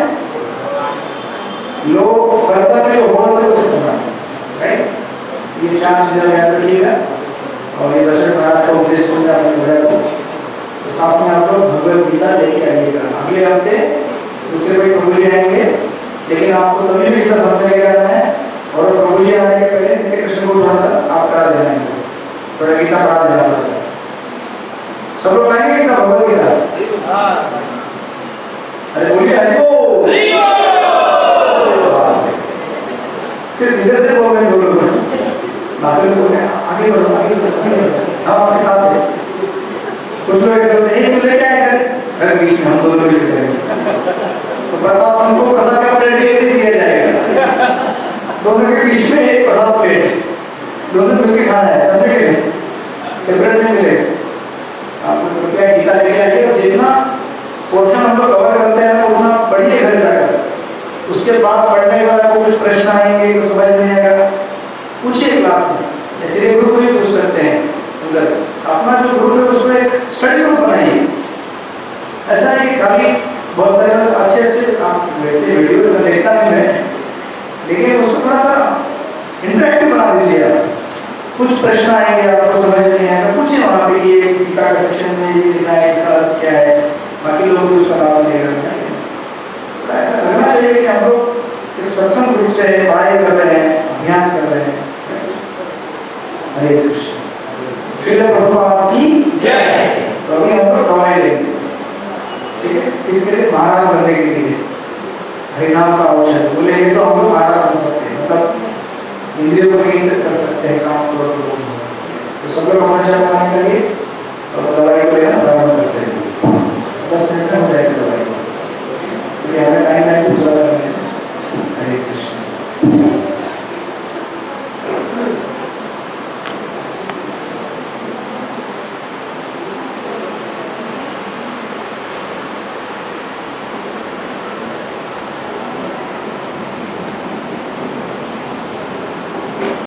लोभ कर्ता में जो होल है उसके समान, राइट? ये 4 चीजें याद रखिएगा। और ये दशरथ महाराज का उपदेश सुन रहे अपने प्रजा को, तो साथ में आप लोग भगवद गीता लेके आइएगा। अगले हफ्ते दूसरे कोई प्रभु जी आएंगे, लेकिन आपको तभी भी गीता समझने लेके आना है। और प्रभु जी आने के पहले नित्य कृष्ण को थोड़ा सा आप करा देना है, थोड़ा गीता पढ़ा देना थोड़ा सा। सब लोग लाएंगे गीता, भगवद गीता? अरे बोलिए हरि बोल। सिर्फ इधर से बोल रहे 2 लोग, बाकी लोग बोल रहे आगे बढ़ो आगे बढ़ो, हम आपके साथ हैं। कुछ लोग ऐसे होते हैं, तुझे क्या है? अरे बीच में हम 2 लोग करेंगे तो प्रसाद, हमको प्रसाद का प्लेट ऐसे दिया जाएगा, दोनों के बीच में एक प्रसाद प्लेट, दोनों मिलकर खाना है, समझे कि नहीं? सेपरेट नहीं मिलेगा। आप लोग कृपया गीता लेके आइए, और जितना पोर्शन हम लोग कवर करते हैं ना उतना पढ़िए घर जाकर। उसके बाद पढ़ने के बाद आपको कुछ प्रश्न आएंगे, कुछ समझ नहीं आएगा, पूछिए क्लास में, ऐसे ग्रुप में पूछ सकते हैं। उधर अपना जो ग्रुप है उसको एक स्टडी ग्रुप बनाइए। ऐसा है कि खाली बहुत सारे लोग अच्छे आप बैठते वीडियो में देखता नहीं मैं, लेकिन उसको थोड़ा सा इंटरेक्टिव बना दीजिए। आप कुछ प्रश्न आएंगे, आपको समझ नहीं आएगा, पूछिए वहाँ पे ये गीता का सेक्शन में ये लिखा है, इसका अर्थ क्या है, बाकी लोग भी उसका नाम लेगा। तो ऐसा लगना चाहिए कि हम लोग एक सत्संग रूप से पढ़ाई कर रहे हैं, अभ्यास कर रहे हैं। हरे कृष्ण। श्रील प्रभुपाद की जय। तो अभी हम लोग दवाई लेंगे, ठीक है? इसके लिए महाराज बनने के लिए हरिनाम का औषध बोले, ये तो हम लोग महाराज बन सकते हैं, मतलब इंद्रियों को नियंत्रित कर सकते हैं, काम को। तो सब लोग अपना चरण बनाने के लिए